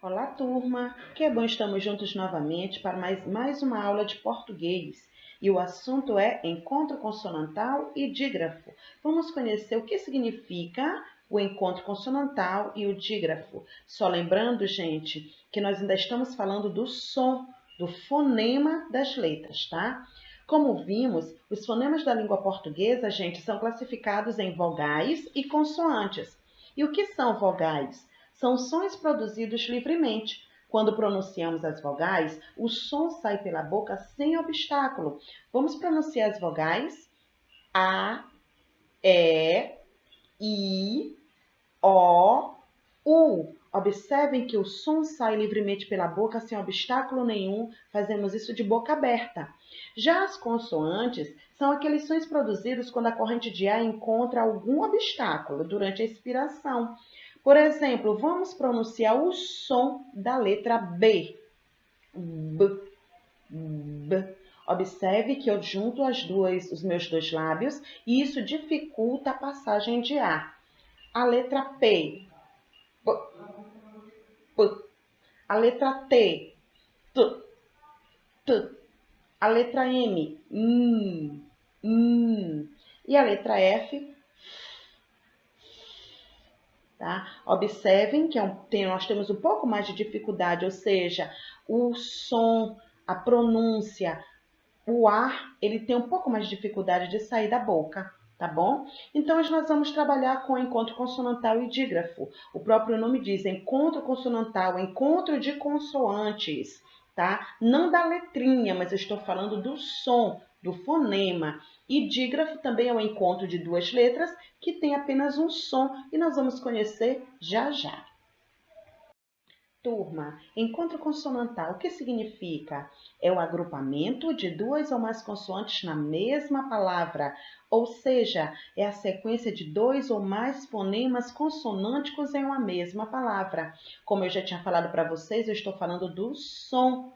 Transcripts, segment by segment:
Olá, turma! Que bom estamos juntos novamente para mais uma aula de português. E o assunto é encontro consonantal e dígrafo. Vamos conhecer o que significa o encontro consonantal e o dígrafo. Só lembrando, gente, que nós ainda estamos falando do som, do fonema das letras, tá? Como vimos, os fonemas da língua portuguesa, gente, são classificados em vogais e consoantes. E o que são vogais? São sons produzidos livremente. Quando pronunciamos as vogais, o som sai pela boca sem obstáculo. Vamos pronunciar as vogais: A, E, I, O, U. Observem que o som sai livremente pela boca sem obstáculo nenhum. Fazemos isso de boca aberta. Já as consoantes são aqueles sons produzidos quando a corrente de ar encontra algum obstáculo durante a expiração. Por exemplo, vamos pronunciar o som da letra B. B, B. Observe que eu junto os meus dois lábios e isso dificulta a passagem de ar. A letra P. P, P. A letra T. T, T. A letra M. E a letra F. Tá? Observem que nós temos um pouco mais de dificuldade, ou seja, o som, a pronúncia, o ar, ele tem um pouco mais de dificuldade de sair da boca, tá bom? Então, hoje nós vamos trabalhar com encontro consonantal e dígrafo. O próprio nome diz encontro consonantal, encontro de consoantes, tá? Não da letrinha, mas eu estou falando do som, do fonema. E dígrafo também é o encontro de duas letras que tem apenas um som e nós vamos conhecer já já. Turma, encontro consonantal, o que significa? É o agrupamento de duas ou mais consoantes na mesma palavra, ou seja, é a sequência de dois ou mais fonemas consonânticos em uma mesma palavra. Como eu já tinha falado para vocês, eu estou falando do som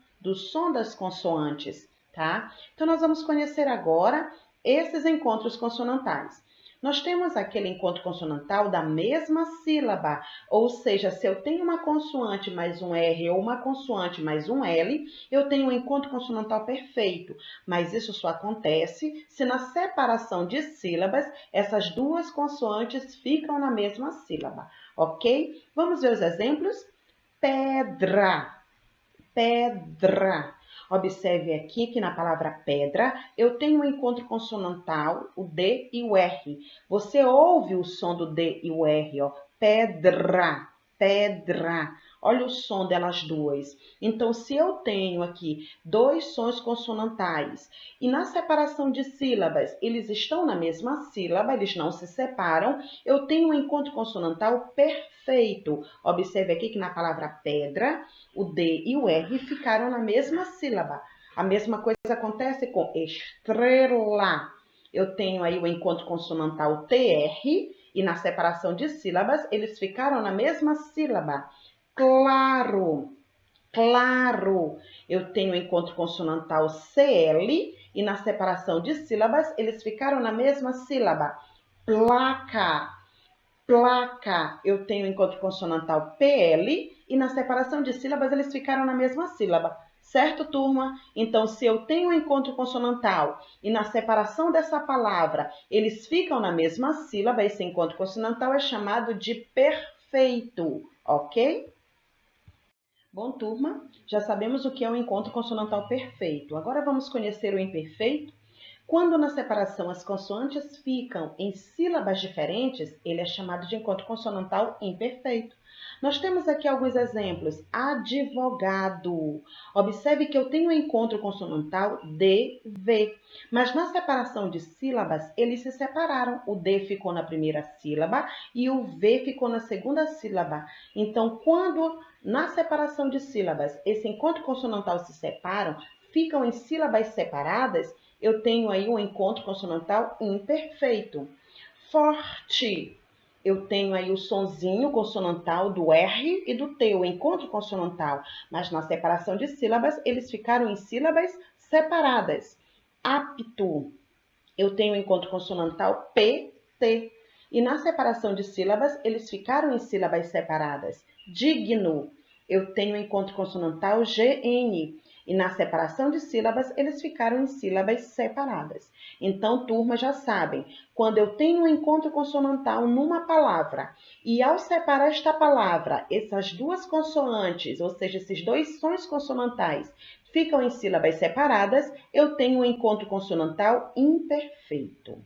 das consoantes, tá? Então, nós vamos conhecer agora esses encontros consonantais. Nós temos aquele encontro consonantal da mesma sílaba, ou seja, se eu tenho uma consoante mais um R ou uma consoante mais um L, eu tenho um encontro consonantal perfeito. Mas isso só acontece se na separação de sílabas, essas duas consoantes ficam na mesma sílaba, ok? Vamos ver os exemplos? Pedra, pedra. Observe aqui que na palavra pedra eu tenho um encontro consonantal, o D e o R. Você ouve o som do D e o R, ó. Pedra, pedra. Olha o som delas duas. Então, se eu tenho aqui dois sons consonantais e na separação de sílabas eles estão na mesma sílaba, eles não se separam, eu tenho um encontro consonantal perfeito. Observe aqui que na palavra pedra, o D e o R ficaram na mesma sílaba. A mesma coisa acontece com estrela. Eu tenho aí o encontro consonantal TR e na separação de sílabas eles ficaram na mesma sílaba. Claro, claro. Eu tenho o encontro consonantal CL e na separação de sílabas eles ficaram na mesma sílaba. Placa, placa. Eu tenho o encontro consonantal PL e na separação de sílabas eles ficaram na mesma sílaba. Certo, turma? Então, se eu tenho um encontro consonantal e na separação dessa palavra eles ficam na mesma sílaba, esse encontro consonantal é chamado de perfeito, ok? Bom, turma, já sabemos o que é um encontro consonantal perfeito. Agora vamos conhecer o imperfeito. Quando na separação as consoantes ficam em sílabas diferentes, ele é chamado de encontro consonantal imperfeito. Nós temos aqui alguns exemplos. Advogado. Observe que eu tenho um encontro consonantal D-V, mas na separação de sílabas, eles se separaram. O D ficou na primeira sílaba e o V ficou na segunda sílaba. Então, quando na separação de sílabas esse encontro consonantal se separam, ficam em sílabas separadas, eu tenho aí um encontro consonantal imperfeito. Forte. Eu tenho aí o sonzinho consonantal do R e do T, o encontro consonantal. Mas na separação de sílabas, eles ficaram em sílabas separadas. Apto. Eu tenho o encontro consonantal P, T. E na separação de sílabas, eles ficaram em sílabas separadas. Digno. eu tenho o encontro consonantal GN. E na separação de sílabas, eles ficaram em sílabas separadas. Então, turma, já sabem, quando eu tenho um encontro consonantal numa palavra, e ao separar esta palavra, essas duas consoantes, ou seja, esses dois sons consonantais, ficam em sílabas separadas, eu tenho um encontro consonantal imperfeito.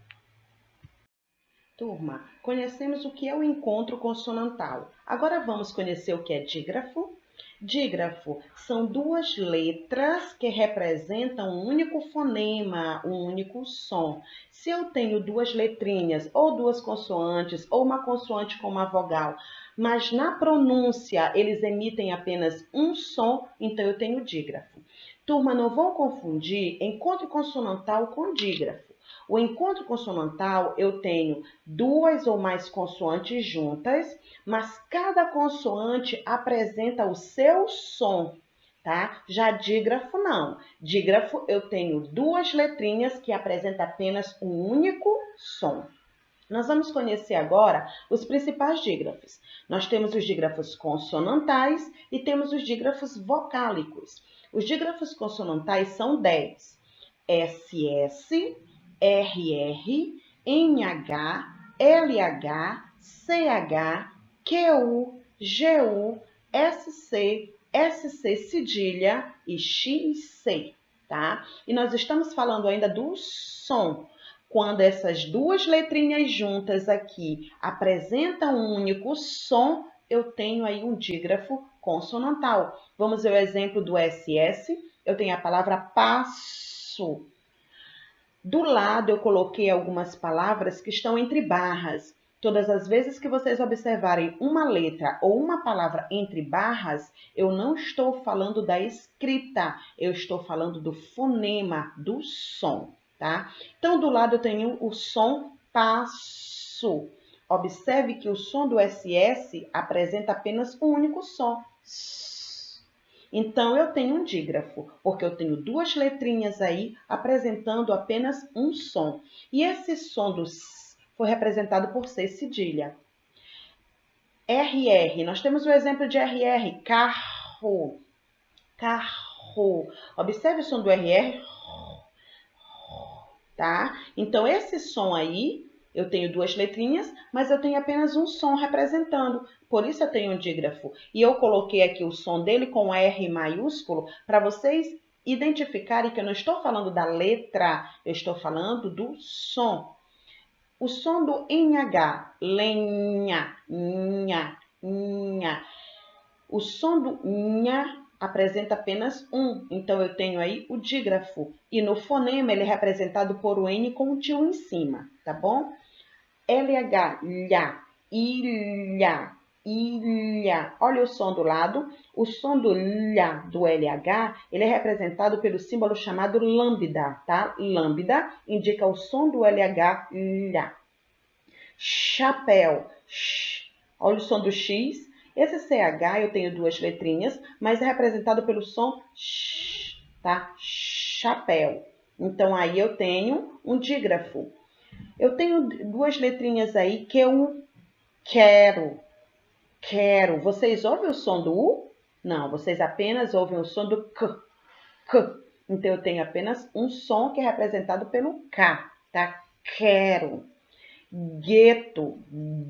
Turma, conhecemos o que é o encontro consonantal. Agora vamos conhecer o que é dígrafo. Dígrafo são duas letras que representam um único fonema, um único som. Se eu tenho duas letrinhas, ou duas consoantes, ou uma consoante com uma vogal, mas na pronúncia eles emitem apenas um som, então eu tenho dígrafo. Turma, não vão confundir encontro consonantal com dígrafo. O encontro consonantal, eu tenho duas ou mais consoantes juntas, mas cada consoante apresenta o seu som, tá? Já dígrafo, não. Dígrafo, eu tenho duas letrinhas que apresentam apenas um único som. Nós vamos conhecer agora os principais dígrafos. Nós temos os dígrafos consonantais e temos os dígrafos vocálicos. Os dígrafos consonantais são 10. SS, RR, NH, LH, CH, QU, GU, SC, SC cedilha e XC, tá? E nós estamos falando ainda do som. Quando essas duas letrinhas juntas aqui apresentam um único som, eu tenho aí um dígrafo consonantal. Vamos ver o exemplo do SS. Eu tenho a palavra passo. Do lado, eu coloquei algumas palavras que estão entre barras. Todas as vezes que vocês observarem uma letra ou uma palavra entre barras, eu não estou falando da escrita, eu estou falando do fonema, do som, tá? Então, do lado eu tenho o som passo. Observe que o som do SS apresenta apenas um único som. Então, eu tenho um dígrafo, porque eu tenho duas letrinhas aí apresentando apenas um som. E esse som do S foi representado por C cedilha. RR, nós temos o exemplo de RR, carro, carro. Observe o som do RR, tá? Então, esse som aí, eu tenho duas letrinhas, mas eu tenho apenas um som representando. Por isso eu tenho um dígrafo. E eu coloquei aqui o som dele com R maiúsculo para vocês identificarem que eu não estou falando da letra, eu estou falando do som. O som do NH, lenha, nha, nha. O som do nha apresenta apenas um, então eu tenho aí o dígrafo. E no fonema ele é representado por o N com o tio em cima, tá bom? LH, lha, ilha, ilha. Olha o som do lado. O som do lha, do LH, ele é representado pelo símbolo chamado lambda, tá? Lambda indica o som do LH, lha. Chapéu, olha o som do X. Esse CH eu tenho duas letrinhas, mas é representado pelo som sh, tá? Chapéu. Então, aí eu tenho um dígrafo. Eu tenho duas letrinhas aí que eu quero. Quero. Vocês ouvem o som do U? Não, vocês apenas ouvem o som do K. K. Então, eu tenho apenas um som que é representado pelo K, tá? Quero. Gueto,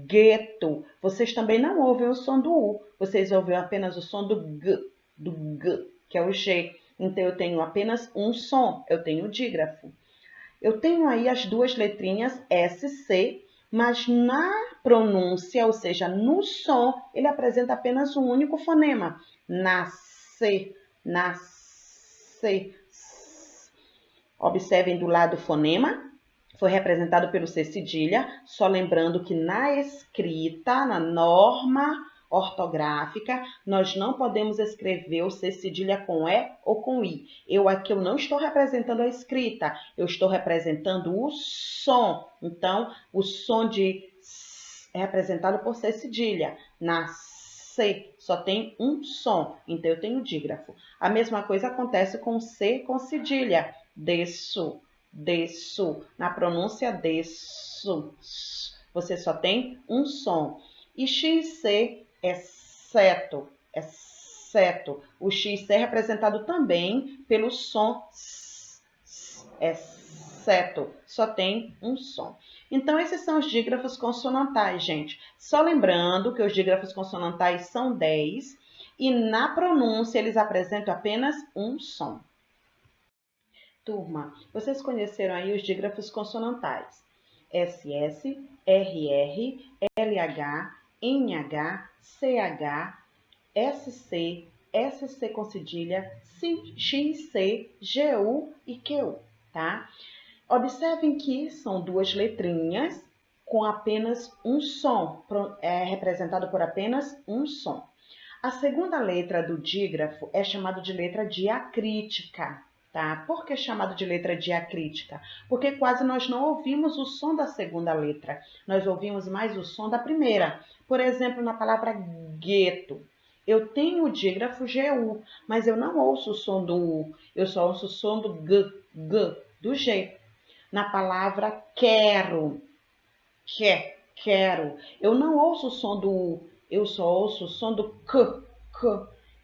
gueto. Vocês também não ouvem o som do U. Vocês ouvem apenas o som do G, que é o G. Então, eu tenho apenas um som. Eu tenho o dígrafo. Eu tenho aí as duas letrinhas SC, mas na pronúncia, ou seja, no som, ele apresenta apenas um único fonema. Nascer, nascer. Observem do lado o fonema. Foi representado pelo C cedilha, só lembrando que na escrita, na norma ortográfica, nós não podemos escrever o C cedilha com E ou com I. Aqui eu não estou representando a escrita, eu estou representando o som. Então, o som de S é representado por C cedilha. Na C só tem um som, então eu tenho dígrafo. A mesma coisa acontece com C com cedilha. Desço. Desço. Na pronúncia desço. Você só tem um som. E XC, exceto. Exceto o XC é representado também pelo som S. Exceto, só tem um som. Então, esses são os dígrafos consonantais, gente. Só lembrando que os dígrafos consonantais são 10 e na pronúncia eles apresentam apenas um som. Turma, vocês conheceram aí os dígrafos consonantais. SS, RR, LH, NH, CH, SC, SC com cedilha, XC, GU e QU, tá? Observem que são duas letrinhas com apenas um som, representado por apenas um som. A segunda letra do dígrafo é chamada de letra diacrítica, tá? Por que chamado de letra diacrítica? Porque quase nós não ouvimos o som da segunda letra, nós ouvimos mais o som da primeira. Por exemplo, na palavra gueto, eu tenho o dígrafo GU, mas eu não ouço o som do U, eu só ouço o som do G, do G. Na palavra quero, quero, eu não ouço o som do U, eu só ouço o som do K.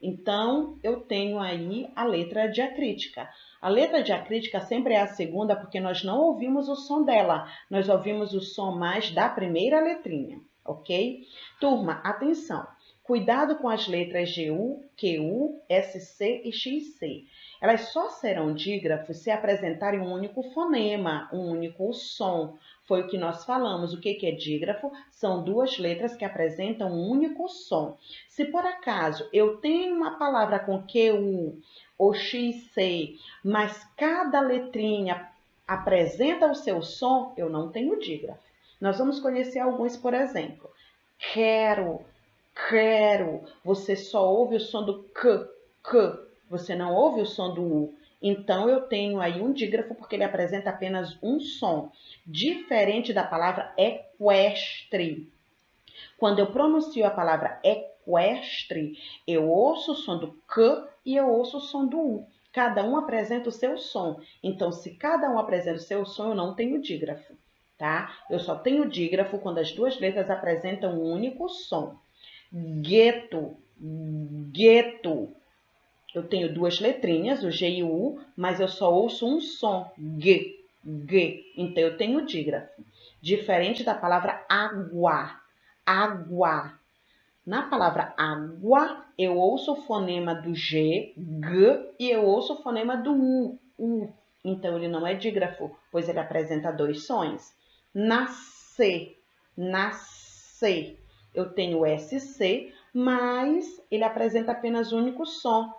Então, eu tenho aí a letra diacrítica. A letra diacrítica sempre é a segunda porque nós não ouvimos o som dela, nós ouvimos o som mais da primeira letrinha, ok? Turma, atenção! Cuidado com as letras GU, QU, SC e XC. Elas só serão dígrafos se apresentarem um único fonema, um único som. Foi o que nós falamos. O que é dígrafo? São duas letras que apresentam um único som. Se por acaso eu tenho uma palavra com QU ou XC, mas cada letrinha apresenta o seu som, eu não tenho dígrafo. Nós vamos conhecer alguns, por exemplo. Quero. Você só ouve o som do K. Você não ouve o som do U. Então, eu tenho aí um dígrafo porque ele apresenta apenas um som, diferente da palavra equestre. Quando eu pronuncio a palavra equestre, eu ouço o som do K e eu ouço o som do U. Cada um apresenta o seu som. Então, se cada um apresenta o seu som, eu não tenho dígrafo, tá? Eu só tenho dígrafo quando as duas letras apresentam um único som. Gueto. Eu tenho duas letrinhas, o G e o U, mas eu só ouço um som, G. Então, eu tenho dígrafo. Diferente da palavra água. Na palavra água, eu ouço o fonema do G, G, e eu ouço o fonema do U. Então, ele não é dígrafo, pois ele apresenta dois sons. Nascer. Eu tenho SC, mas ele apresenta apenas um único som.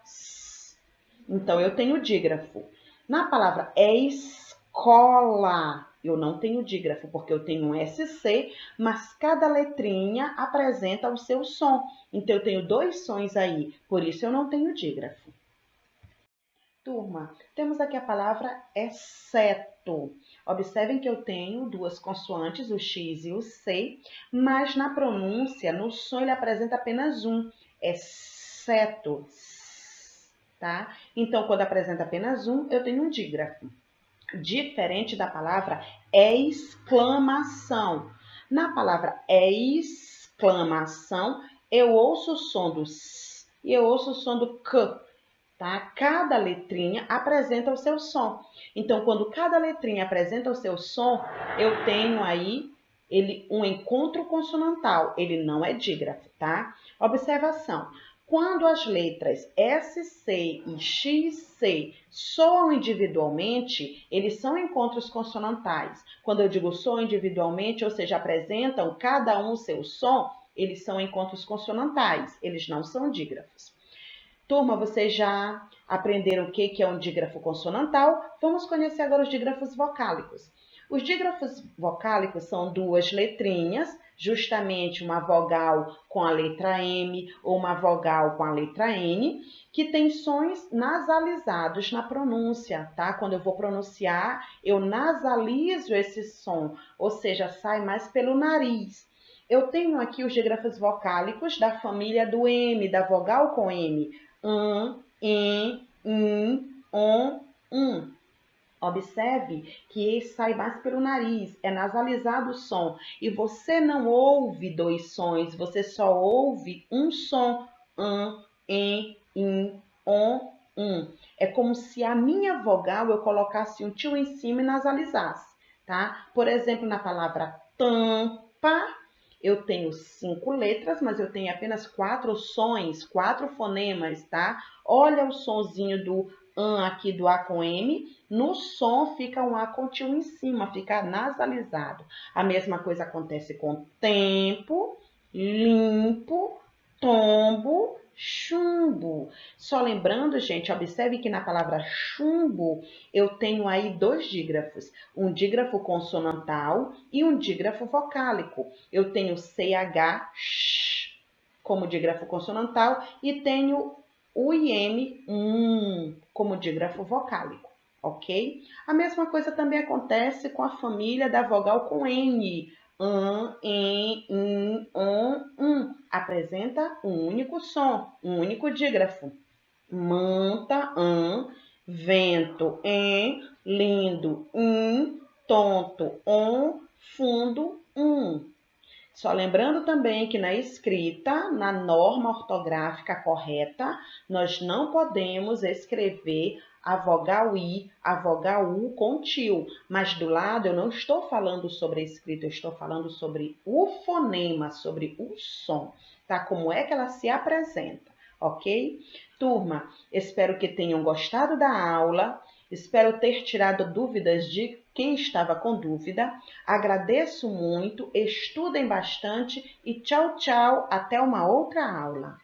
Então, eu tenho dígrafo. Na palavra escola, eu não tenho dígrafo, porque eu tenho um SC, mas cada letrinha apresenta o seu som. Então, eu tenho dois sons aí, por isso eu não tenho dígrafo. Turma, temos aqui a palavra exceto. Observem que eu tenho duas consoantes, o X e o C, mas na pronúncia, no som, ele apresenta apenas um, exceto, tá? Então, quando apresenta apenas um, eu tenho um dígrafo. Diferente da palavra exclamação. Na palavra exclamação, eu ouço o som do S e eu ouço o som do K. Tá? Cada letrinha apresenta o seu som. Então, quando cada letrinha apresenta o seu som, eu tenho aí um encontro consonantal. Ele não é dígrafo, tá? Observação. Quando as letras SC e XC soam individualmente, eles são encontros consonantais. Quando eu digo soam individualmente, ou seja, apresentam cada um o seu som, eles são encontros consonantais. Eles não são dígrafos. Turma, vocês já aprenderam o que é um dígrafo consonantal? Vamos conhecer agora os dígrafos vocálicos. Os dígrafos vocálicos são duas letrinhas, justamente uma vogal com a letra M ou uma vogal com a letra N, que tem sons nasalizados na pronúncia, tá? Quando eu vou pronunciar, eu nasalizo esse som, ou seja, sai mais pelo nariz. Eu tenho aqui os dígrafos vocálicos da família do M, da vogal com M. On. Observe que esse sai mais pelo nariz, é nasalizado o som. E você não ouve dois sons, você só ouve um som, em, in, on, É como se a minha vogal eu colocasse um tio em cima e nasalizasse, tá? Por exemplo, na palavra tampa, eu tenho 5 letras, mas eu tenho apenas 4 sons, 4 fonemas, tá? Olha o sonzinho do an aqui do A com M. No som fica um A com tio em cima, fica nasalizado. A mesma coisa acontece com tempo, limpo, tombo, chumbo. Só lembrando, gente, observe que na palavra chumbo eu tenho aí 2 dígrafos, um dígrafo consonantal e um dígrafo vocálico. Eu tenho CH, sh, como dígrafo consonantal e tenho o IM, como dígrafo vocálico, ok? A mesma coisa também acontece com a família da vogal com N, em, in, on, apresenta um único som, um único dígrafo. Manta, vento, lindo, tonto, fundo, Só lembrando também que na escrita, na norma ortográfica correta, nós não podemos escrever a vogal I, a vogal U com tio. Mas do lado eu não estou falando sobre a escrita, eu estou falando sobre o fonema, sobre o som, tá? Como é que ela se apresenta, ok? Turma, espero que tenham gostado da aula. Espero ter tirado dúvidas de quem estava com dúvida. Agradeço muito, estudem bastante e tchau, tchau, até uma outra aula.